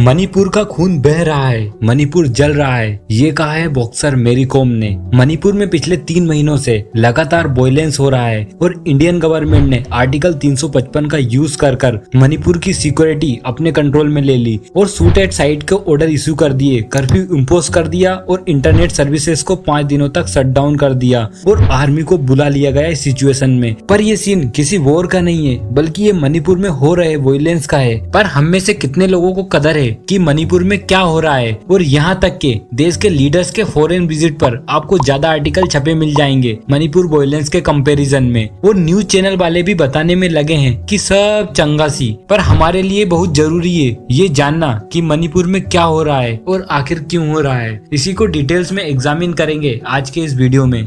मणिपुर का खून बह रहा है, मणिपुर जल रहा है, ये कहा है बॉक्सर मेरी कॉम ने। मणिपुर में पिछले 3 महीनों से लगातार वायलेंस हो रहा है और इंडियन गवर्नमेंट ने आर्टिकल 355 का यूज कर मणिपुर की सिक्योरिटी अपने कंट्रोल में ले ली और शूट एट साइट के ऑर्डर इश्यू कर दिए, कर्फ्यू इम्पोज कर दिया और इंटरनेट सर्विसेज को 5 दिनों तक शट डाउन कर दिया और आर्मी को बुला लिया गया इस सिचुएशन में। पर ये सीन किसी वॉर का नहीं है, बल्कि ये मणिपुर में हो रहे वायलेंस का है। पर हम में से कितने लोगों को कदर है कि मणिपुर में क्या हो रहा है। और यहाँ तक के देश के लीडर्स के फॉरेन विजिट पर आपको ज्यादा आर्टिकल छपे मिल जाएंगे मणिपुर वायलेंस के कंपैरिजन में। और न्यूज चैनल वाले भी बताने में लगे हैं कि सब चंगा सी, पर हमारे लिए बहुत जरूरी है ये जानना कि मणिपुर में क्या हो रहा है और आखिर क्यों हो रहा है। इसी को डिटेल्स में एग्जामिन करेंगे आज के इस वीडियो में।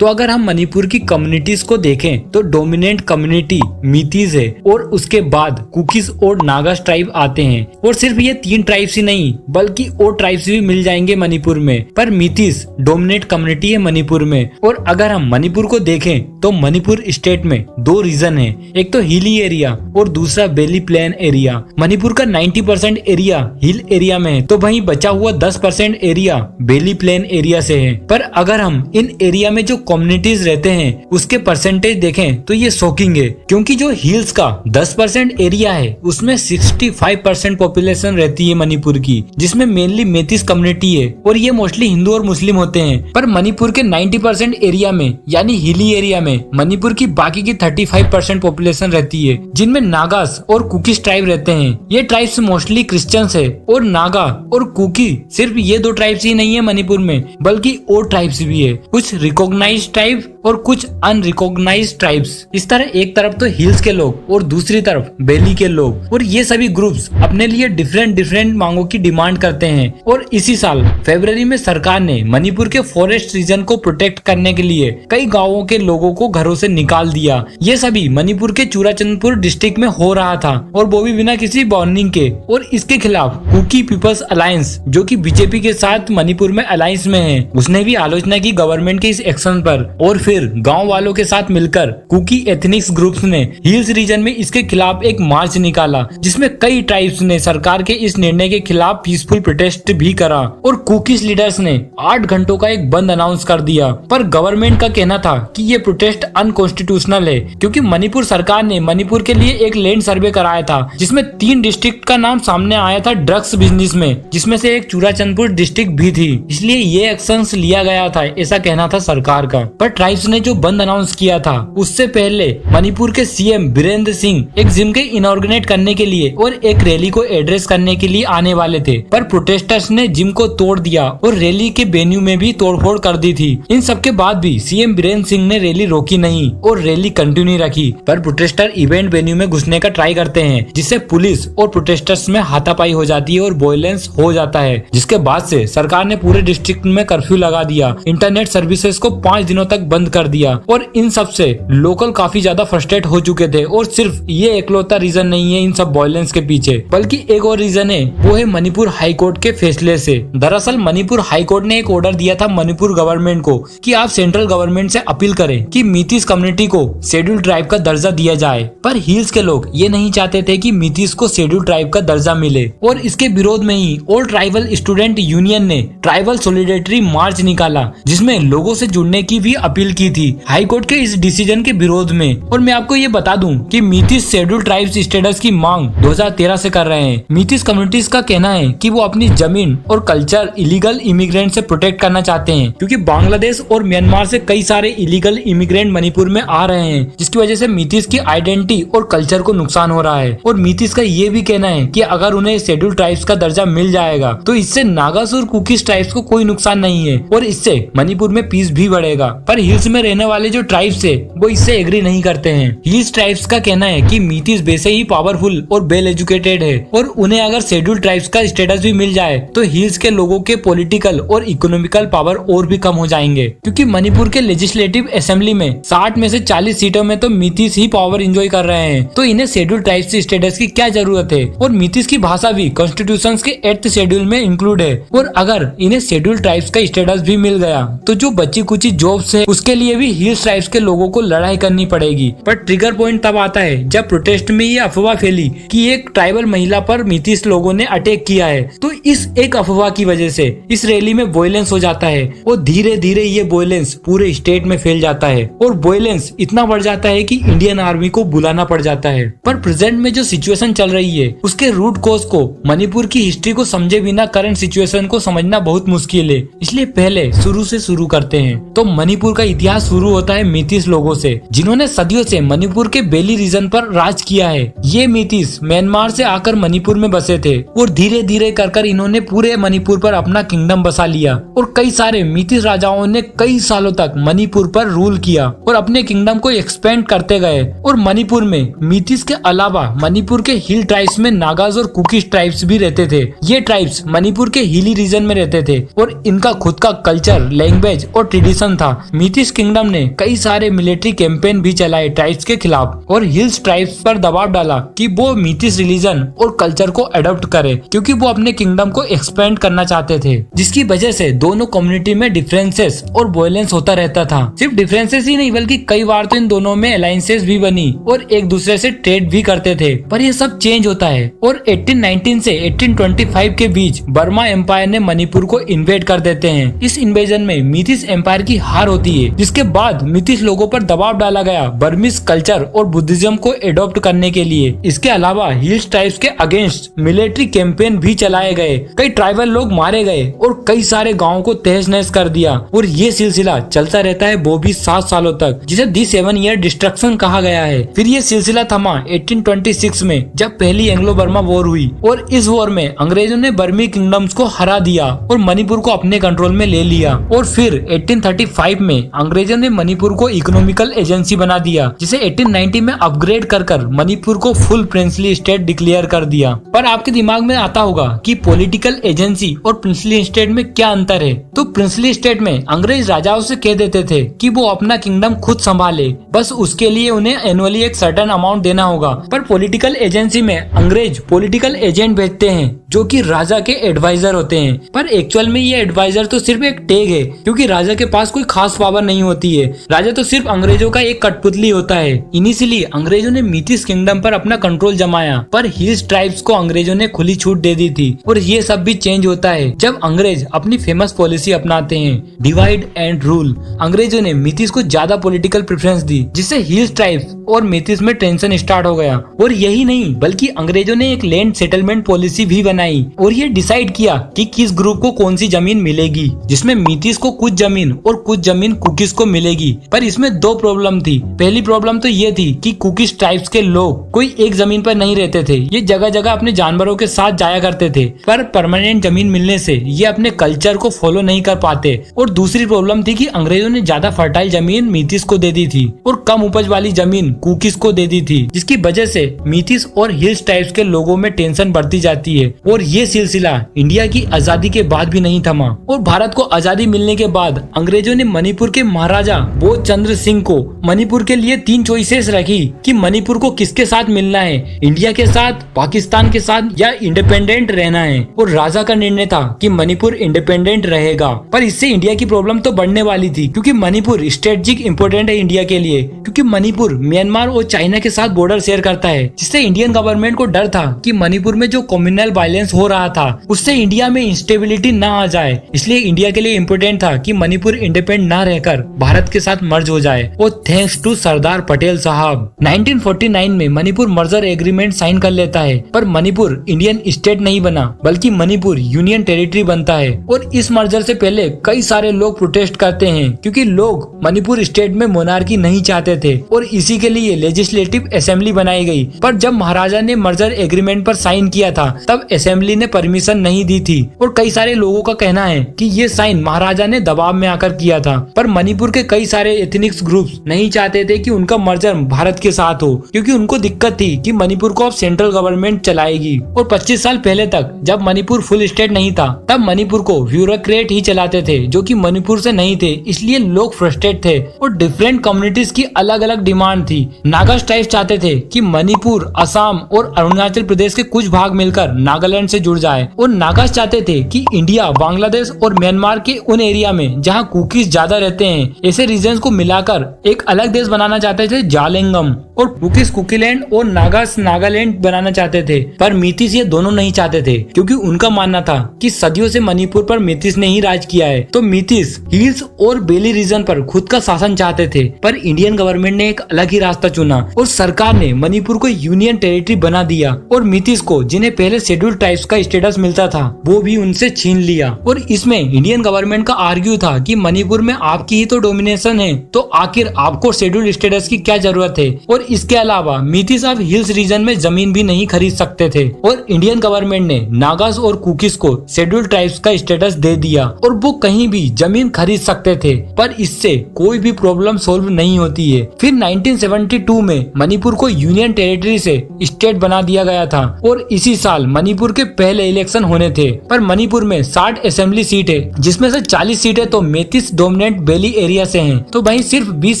तो अगर हम मणिपुर की कम्युनिटीज को देखें तो डोमिनेंट कम्युनिटी मीतीज है और उसके बाद कुकीज और नागास ट्राइब आते हैं। और सिर्फ ये 3 ट्राइब्स ही नहीं बल्कि और ट्राइब्स भी मिल जाएंगे मणिपुर में, पर मीतीज डोमिनेंट कम्युनिटी है मणिपुर में। और अगर हम मणिपुर को देखें तो मणिपुर स्टेट में 2 रीजन है, एक तो हिली एरिया और दूसरा बेली प्लेन एरिया। मणिपुर का 90% एरिया हिल एरिया में है, तो वहीं बचा हुआ 10% एरिया बेली प्लेन एरिया से है। पर अगर हम इन एरिया में जो कम्युनिटीज रहते हैं उसके परसेंटेज देखें तो ये शॉकिंग है, क्योंकि जो हिल्स का 10% एरिया है उसमें 65% पॉपुलेशन रहती है मणिपुर की, जिसमें मेनली मेतीस कम्युनिटी है और ये मोस्टली हिंदू और मुस्लिम होते हैं। पर मणिपुर के 90% एरिया में यानी हिली एरिया में मणिपुर की बाकी की 35% पॉपुलेशन रहती है, जिनमें नागास और कुकीज ट्राइब रहते हैं। ये ट्राइब्स मोस्टली क्रिश्चियंस है और नागा और कुकी सिर्फ ये 2 ट्राइब्स ही नहीं है मणिपुर में, बल्कि और ट्राइब्स भी है, कुछ रिकॉग्नाइज्ड ट्राइब और कुछ अनरिकॉग्नाइज्ड ट्राइब्स। इस तरह एक तरफ तो हिल्स के लोग और दूसरी तरफ बेली के लोग, और ये सभी ग्रुप्स अपने लिए डिफरेंट मांगों की डिमांड करते हैं। और इसी साल फरवरी में सरकार ने मणिपुर के फॉरेस्ट रीजन को प्रोटेक्ट करने के लिए कई गांवों के लोगों को घरों से निकाल दिया। ये सभी मणिपुर के चूराचंदपुर डिस्ट्रिक्ट में हो रहा था और वो भी बिना किसी वार्निंग के। और इसके खिलाफ कुकी पीपल्स अलायंस, जो कि बीजेपी के साथ मणिपुर में अलायंस में है, उसने भी आलोचना की गवर्नमेंट के इस एक्शन पर। और फिर गांव वालों के साथ मिलकर कुकी एथनिक्स ग्रुप्स ने हिल्स रीजन में इसके खिलाफ एक मार्च निकाला, जिसमें कई ट्राइब्स ने सरकार के इस निर्णय के खिलाफ पीसफुल प्रोटेस्ट भी करा। और कुकीज लीडर्स ने 8 घंटों का एक बंद अनाउंस कर दिया। पर गवर्नमेंट का कहना था कि ये प्रोटेस्ट अनकॉन्स्टिट्यूशनल है, क्योंकि मणिपुर सरकार ने मणिपुर के लिए एक लैंड सर्वे कराया था, जिसमें 3 डिस्ट्रिक्ट का नाम सामने आया था ड्रग्स बिजनेस में, जिसमें से एक चूराचंदपुर डिस्ट्रिक्ट भी थी। इसलिए ये एक्शन लिया गया था, ऐसा कहना था सरकार का। पर ट्राइब्स ने जो बंद अनाउंस किया था उससे पहले मणिपुर के सीएम बीरेंद्र सिंह एक जिम के इनॉर्गेनेट करने के लिए और एक रैली को एड्रेस करने के लिए आने वाले थे, पर प्रोटेस्टर्स ने जिम को तोड़ दिया और रैली के वेन्यू में भी तोड़फोड़ कर दी थी। इन सब के बाद भी सीएम बीरेंद्र सिंह ने रैली रोकी नहीं और रैली कंटिन्यू रखी। पर प्रोटेस्टर इवेंट वेन्यू में घुसने का ट्राई करते हैं, जिससे पुलिस और प्रोटेस्टर्स में हाथापाई हो जाती है और वायलेंस हो जाता है, जिसके बाद से सरकार ने पूरे डिस्ट्रिक्ट में कर्फ्यू लगा दिया, इंटरनेट सर्विसेज को 5 दिनों तक बंद कर दिया। और इन सब से लोकल काफी ज्यादा फ्रस्ट्रेट हो चुके थे। और सिर्फ ये एकलौता रीजन नहीं है इन सब वायलेंस के पीछे, बल्कि एक और रीजन है, वो है मणिपुर हाई कोर्ट के फैसले से। दरअसल मणिपुर हाई कोर्ट ने एक ऑर्डर दिया था मणिपुर गवर्नमेंट को कि आप सेंट्रल गवर्नमेंट से अपील करें कि मीतीस कम्युनिटी को शेड्यूल्ड ट्राइब का दर्जा दिया जाए। पर हिल्स के लोग ये नहीं चाहते थे कि मीतीस को शेड्यूल्ड ट्राइब का दर्जा मिले, और इसके विरोध में ही ऑल ट्राइबल स्टूडेंट यूनियन ने ट्राइबल सॉलिडेरिटी मार्च निकाला, जिसमें लोगों से जुड़ने की भी अपील की थी हाई कोर्ट के इस डिसीजन के विरोध में। और मैं आपको ये बता दूं कि मीतीस शेड्यूल्ड ट्राइब्स स्टेटस की मांग 2013 से कर रहे हैं। मीतीस कम्युनिटीज का कहना है कि वो अपनी जमीन और कल्चर इलीगल इमिग्रेंट से प्रोटेक्ट करना चाहते हैं, क्योंकि बांग्लादेश और म्यांमार से कई सारे इलीगल इमिग्रेंट मणिपुर में आ रहे हैं, जिसकी वजह से मीतीस की आइडेंटिटी और कल्चर को नुकसान हो रहा है। और मीतीस का ये भी कहना है कि अगर उन्हें शेड्यूल्ड ट्राइब्स का दर्जा मिल जाएगा तो इससे नागास और कुकीज ट्राइब्स को कोई नुकसान नहीं है और इससे मणिपुर में पीस भी बढ़ेगा। पर हिल्स में रहने वाले जो ट्राइब्स है वो इससे एग्री नहीं करते हैं। हिल्स ट्राइब्स का कहना है कि मीतीस वैसे ही पावरफुल और वेल एजुकेटेड है और उन्हें अगर शेड्यूल्ड ट्राइब्स का स्टेटस भी मिल जाए तो हिल्स के लोगों के पॉलिटिकल और इकोनॉमिकल पावर और भी कम हो जाएंगे, क्योंकि मणिपुर के लेजिस्लेटिव असेंबली में 60 में से 40 सीटों में तो मीतीस ही पावर एंजॉय कर रहे हैं, तो इन्हें शेड्यूल्ड ट्राइब्स स्टेटस की क्या जरूरत है। और मीतीस की भाषा भी कॉन्स्टिट्यूशन के 8th शेड्यूल में इंक्लूड है, और अगर इन्हें शेड्यूल्ड ट्राइब्स का स्टेटस भी मिल गया तो जो बची कुछ जॉब्स है उसके लिए भी हिल्स ट्राइब्स के लोगों को लड़ाई करनी पड़ेगी। पर ट्रिगर पॉइंट तब आता है जब प्रोटेस्ट में ये अफवाह फैली कि एक ट्राइबल महिला पर मीतीस लोगों ने अटैक किया है। तो इस एक अफवाह की वजह से इस रैली में वॉयलेंस हो जाता है और धीरे धीरे ये वॉयलेंस पूरे स्टेट में फैल जाता है और वॉयलेंस इतना बढ़ जाता है कि इंडियन आर्मी को बुलाना पड़ जाता है। पर प्रेजेंट में जो सिचुएशन चल रही है उसके रूट कॉज को, मणिपुर की हिस्ट्री को समझे बिना करंट सिचुएशन को समझना बहुत मुश्किल है। इसलिए पहले शुरू से शुरू करते हैं। तो मणिपुर का इतिहास शुरू होता है मीतीस लोगों से, जिन्होंने सदियों से मणिपुर के बेली रीजन पर राज किया है। ये मीतीस म्यांमार से आकर मणिपुर में बसे थे और धीरे धीरे कर इन्होंने पूरे मणिपुर पर अपना किंगडम बसा लिया और कई सारे मीतीस राजाओं ने कई सालों तक मणिपुर पर रूल किया और अपने किंगडम को एक्सपेंड करते गए। और मणिपुर में मीतीस के अलावा मणिपुर के हिल ट्राइब्स में नागाज और कुकीज ट्राइब्स भी रहते थे। ये ट्राइब्स मणिपुर के हिली रीजन में रहते थे और इनका खुद का कल्चर, लैंग्वेज और ट्रेडिशन था। मीतीस किंगडम ने कई सारे मिलिट्री कैंपेन भी चलाए ट्राइब्स के खिलाफ और हिल्स ट्राइब्स पर दबाव डाला कि वो मीतीस रिलीजन और कल्चर को अडॉप्ट करे, क्योंकि वो अपने किंगडम को एक्सपेंड करना चाहते थे। जिसकी वजह से दोनों कम्युनिटी में डिफरेंसेस और वॉयलेंस होता रहता था। सिर्फ डिफरेंसेस ही नहीं बल्कि कई बार तो इन दोनों में अलायंसेस भी बनी और एक दूसरे से ट्रेड भी करते थे। पर ये सब चेंज होता है और 1819 से 1825 के बीच बर्मा एम्पायर ने मणिपुर को इन्वेड कर देते हैं। इस इन्वेजन में मीतीस एम्पायर की हार होती है, जिसके बाद मीतीस लोगों पर दबाव डाला गया बर्मीज कल्चर और बुद्धिज्म को एडॉप्ट करने के लिए। इसके अलावा हिल्स ट्राइब्स के अगेंस्ट मिलिट्री कैंपेन भी चलाए गए, कई ट्राइबल लोग मारे गए और कई सारे गाँव को तहस नहस कर दिया। और ये सिलसिला चलता रहता है वो भी 7 सालों तक, जिसे दी 7 ईयर डिस्ट्रक्शन कहा गया है। फिर ये सिलसिला थमा 1826 में, जब पहली एंग्लो बर्मा वॉर हुई और इस वॉर में अंग्रेजों ने बर्मी किंगडम्स को हरा दिया और मणिपुर को अपने कंट्रोल में ले लिया। और फिर 1835 में अंग्रेजों ने मणिपुर को इकोनॉमिकल एजेंसी बना दिया, जिसे 1890 में अपग्रेड कर मणिपुर को फुल प्रिंसली स्टेट डिक्लेयर कर दिया। पर आपके दिमाग में आता होगा कि पॉलिटिकल एजेंसी और प्रिंसली स्टेट में क्या अंतर है। तो प्रिंसली स्टेट में अंग्रेज राजाओं से कह देते थे कि वो अपना किंगडम खुद संभाले, बस उसके लिए उन्हें एनुअली एक सर्टेन अमाउंट देना होगा। पर पॉलिटिकल एजेंसी में अंग्रेज पॉलिटिकल एजेंट भेजते हैं जो कि राजा के एडवाइजर होते हैं। पर एक्चुअल में ये एडवाइजर तो सिर्फ एक टैग है, क्योंकि राजा के पास कोई खास पावर नहीं होती है। राजा तो सिर्फ अंग्रेजों का एक कठपुतली होता है। इनिशियली अंग्रेजों ने मीतीस किंगडम पर अपना कंट्रोल जमाया, पर हिल्स ट्राइब्स को अंग्रेजों ने खुली छूट दे दी थी। और ये सब भी चेंज होता है जब अंग्रेज अपनी फेमस पॉलिसी अपनाते हैं, डिवाइड एंड रूल। अंग्रेजों ने मीतीस को ज्यादा पॉलिटिकल प्रेफरेंस दी, जिससे हिल्स ट्राइब्स और मीतीस में टेंशन स्टार्ट हो गया। और यही नहीं बल्कि अंग्रेजों ने एक लैंड सेटलमेंट पॉलिसी भी बनाई और ये डिसाइड किया कि किस ग्रुप को कौन सी जमीन मिलेगी, जिसमें मीतीस को कुछ जमीन और कुछ जमीन कुकीज को मिलेगी। पर इसमें 2 प्रॉब्लम थी। पहली प्रॉब्लम तो ये थी कि कुकीज ट्राइब्स के लोग कोई एक जमीन पर नहीं रहते थे, ये जगह जगह अपने जानवरों के साथ जाया करते थे। पर परमानेंट जमीन मिलने से ये अपने कल्चर को फॉलो नहीं कर पाते। और दूसरी प्रॉब्लम थी कि अंग्रेजों ने ज्यादा फर्टाइल जमीन मीतीस को दे दी थी और कम उपज वाली जमीन कुकीज को दे दी थी, जिसकी वजह से मीतीस और हिल्स ट्राइब्स के लोगों में टेंशन बढ़ती जाती है। और ये सिलसिला इंडिया की आजादी के बाद भी नहीं थमा। और भारत को आजादी मिलने के बाद अंग्रेजों ने मणिपुर के महाराजा बोध चंद्र सिंह को मणिपुर के लिए 3 चॉइसेस रखी कि मणिपुर को किसके साथ मिलना है, इंडिया के साथ, पाकिस्तान के साथ या इंडिपेंडेंट रहना है। और राजा का निर्णय था कि मणिपुर इंडिपेंडेंट रहेगा। पर इससे इंडिया की प्रॉब्लम तो बढ़ने वाली थी, क्योंकि मणिपुर स्ट्रेटेजिक इंपोर्टेंट है इंडिया के लिए, क्योंकि मणिपुर म्यांमार और चाइना के साथ बॉर्डर शेयर करता है, जिससे इंडियन गवर्नमेंट को डर था कि मणिपुर में जो कम्युनल वायलेंस हो रहा था उससे इंडिया में इंस्टेबिलिटी ना आ जाए। इसलिए इंडिया के लिए इम्पोर्टेंट था कि मणिपुर इंडिपेंडेंट ना रहकर भारत के साथ मर्ज हो जाए। और थैंक्स टू सरदार पटेल साहब 1949 में मणिपुर मर्जर एग्रीमेंट साइन कर लेता है। पर मणिपुर इंडियन स्टेट नहीं बना, बल्कि मणिपुर यूनियन टेरिटरी बनता है। और इस मर्जर से पहले कई सारे लोग प्रोटेस्ट करते हैं, क्योंकि लोग मणिपुर स्टेट में मोनार्की नहीं चाहते थे और इसी के लिए लेजिस्लेटिव असेंबली बनाई गई। पर जब महाराजा ने मर्जर एग्रीमेंट पर साइन किया था तब असेंबली ने परमिशन नहीं दी थी। और कई सारे लोगों का कहना है कि ये साइन महाराजा ने दबाव में आकर किया था। पर मणिपुर के कई सारे एथनिक्स ग्रुप्स नहीं चाहते थे कि उनका मर्जर भारत के साथ हो, क्योंकि उनको दिक्कत थी कि मणिपुर को अब सेंट्रल गवर्नमेंट चलाएगी। और 25 साल पहले तक जब मणिपुर फुल स्टेट नहीं था तब मणिपुर को ब्यूरोक्रेट ही चलाते थे, जो कि मणिपुर से नहीं थे। इसलिए लोग फ्रस्ट्रेट थे और डिफरेंट कम्युनिटीज की अलग अलग डिमांड थी। नागा ट्राइब्स चाहते थे कि मणिपुर, असम और अरुणाचल प्रदेश के कुछ भाग मिलकर नागालैंड से जुड़ जाए। और नागास चाहते थे कि इंडिया, बांग्लादेश और म्यांमार के उन एरिया में जहां कुकीज ज्यादा रहते हैं ऐसे रीजन को मिलाकर एक अलग देश बनाना चाहते थे जालेंगम, और कुकीज कुकीलैंड और नागास नागालैंड बनाना चाहते थे। पर मीतीस ये दोनों नहीं चाहते थे, क्योंकि उनका मानना था कि सदियों से मणिपुर पर मीतीस ने ही राज किया है। तो मीतीस हिल्स और बेली रीजन पर खुद का शासन चाहते थे, पर इंडियन गवर्नमेंट ने एक अलग ही रास्ता चुना और सरकार ने मणिपुर को यूनियन टेरिटरी बना दिया और मीतीस को, जिन्हें पहले शेड्यूल ट्राइब्स का स्टेटस मिलता था, वो भी उनसे छीन लिया। और इसमें इंडियन गवर्नमेंट का आर्ग्यू था कि मणिपुर में आपकी ही तो डोमिनेशन है, तो आखिर आपको शेड्यूल स्टेटस की क्या जरूरत है। और इसके अलावा मीतीस अब हिल्स रीजन में जमीन भी नहीं खरीद सकते थे और इंडियन गवर्नमेंट ने नागास और कुकीज को शेड्यूल ट्राइब्स का स्टेटस दे दिया और वो कहीं भी जमीन खरीद सकते थे। पर इससे कोई भी प्रॉब्लम सोल्व नहीं होती है। फिर 1972 में मणिपुर को यूनियन टेरिटरी से स्टेट बना दिया गया था और इसी साल मणिपुर के पहले इलेक्शन होने थे। पर मणिपुर में 60 असेंबली सीट है, जिसमें से 40 सीटें तो मीतीस डोमिनेंट बेली एरिया से हैं, तो वहीं सिर्फ 20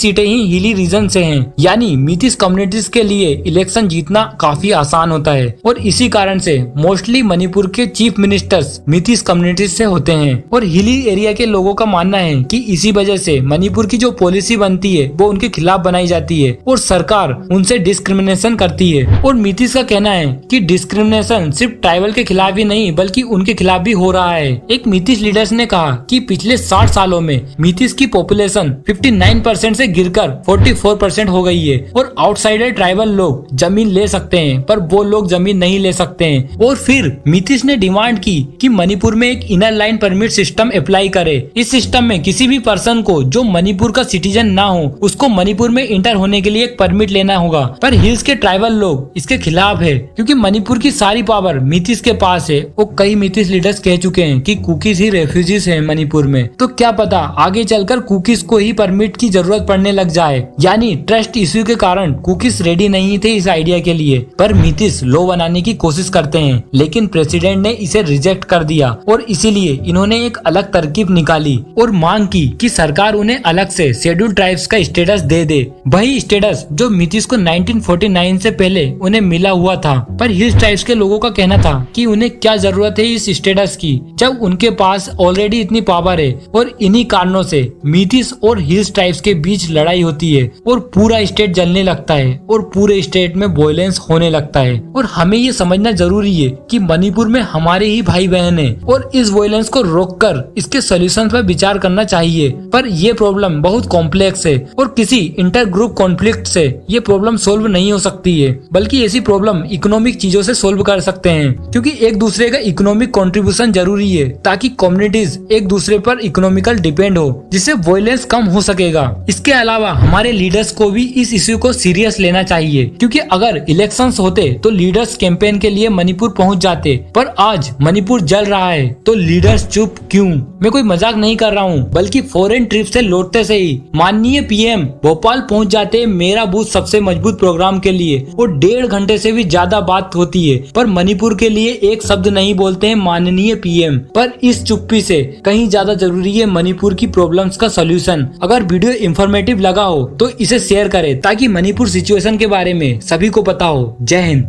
सीटें ही हिली रीजन से हैं। यानी मीतीस कम्युनिटीज के लिए इलेक्शन जीतना काफी आसान होता है और इसी कारण से मोस्टली मणिपुर के चीफ मिनिस्टर्स मीतीस कम्युनिटीज से होते हैं। और हिली एरिया के लोगों का मानना है कि इसी वजह से मणिपुर की जो पॉलिसी बनती है वो उनके खिलाफ बनाई जाती है और सरकार उनसे डिस्क्रिमिनेशन करती है। और मीतीस का कहना है कि डिस्क्रिमिनेशन सिर्फ ट्राइबल के खिलाफ ही नहीं बल्कि उनके खिलाफ भी हो रहा है। एक मीतीस लीडर्स ने कहा कि पिछले 60 सालों में मीतीस की पॉपुलेशन 59% से गिरकर 44% हो गई है और आउटसाइडर ट्राइबल लोग जमीन ले सकते हैं, पर वो लोग जमीन नहीं ले सकते हैं। और फिर मीतीस ने डिमांड की कि मणिपुर में एक inner line permit system apply करे। इस सिस्टम में किसी भी पर्सन को जो मणिपुर का सिटीजन ना हो उसको मणिपुर में इंटर होने के लिए एक परमिट लेना होगा। पर हिल्स के ट्राइबल लोग इसके खिलाफ है, क्योंकि मणिपुर की सारी पावर मीतीस के पास है। वो कई मीतीस लीडर्स कह चुके हैं कि कुकीज ही रेफ्यूजीज है मणिपुर में, तो क्या पता आगे चलकर कुकीज को ही परमिट की जरूरत पड़ने लग जाए। यानी ट्रस्ट इश्यू के कारण कुकीज रेडी नहीं थे इस आइडिया के लिए। पर मीतीस लॉ बनाने की कोशिश करते हैं, लेकिन प्रेसिडेंट ने इसे रिजेक्ट कर दिया और इसीलिए इन्होंने एक अलग तरकीब निकाली और मांग की कि सरकार उन्हें अलग से शेड्यूल ट्राइब्स का स्टेटस दे दे, वही स्टेटस जो मीतीस को 1949 से पहले उन्हें मिला हुआ था। पर हिल्स ट्राइब्स के लोगों का कहना था कि उन्हें क्या जरूरत है इस स्टेटस की, जब उनके पास ऑलरेडी इतनी पावर है। और इन्हीं कारणों से मीतीस और हिल्स ट्राइब्स के बीच लड़ाई होती है और पूरा स्टेट जलने लगता है और पूरे स्टेट में वायलेंस होने लगता है। और हमें ये समझना जरूरी है कि मणिपुर में हमारे ही भाई बहन है और इस वायलेंस को रोककर इसके सॉल्यूशन पर विचार करना चाहिए। पर ये प्रॉब्लम बहुत कॉम्प्लेक्स है और किसी इंटर ग्रुप कॉन्फ्लिक्ट से ये प्रॉब्लम सोल्व नहीं हो सकती है, बल्कि ऐसी प्रॉब्लम इकोनॉमिक चीजों से सोल्व कर सकते हैं, क्योंकि एक दूसरे का इकोनॉमिक कंट्रीब्यूशन जरूरी है ताकि कम्युनिटीज एक दूसरे पर इकोनॉमिकल डिपेंड हो, जिससे वायलेंस कम हो सकेगा। इसके अलावा हमारे लीडर्स को भी इस इश्यू को सीरियस लेना चाहिए, क्योंकि अगर इलेक्शंस होते तो लीडर्स कैंपेन के लिए मणिपुर पहुंच जाते, पर आज मणिपुर जल रहा है तो लीडर्स चुप क्यों। मैं कोई मजाक नहीं कर रहा हूँ, बल्कि फॉरेन ट्रिप से लौटते से ही माननीय पीएम भोपाल पहुंच जाते मेरा बूथ सबसे मजबूत प्रोग्राम के लिए और 1.5 घंटे से भी ज्यादा बात होती है, पर मणिपुर के लिए एक शब्द नहीं बोलते हैं माननीय पीएम। पर इस चुप्पी से कहीं ज्यादा जरूरी है मणिपुर की प्रॉब्लम्स का सॉल्यूशन। अगर वीडियो इंफॉर्मेटिव लगा हो तो इसे शेयर करें ताकि मणिपुर सिचुएशन के बारे में सभी को पता हो। जय हिंद।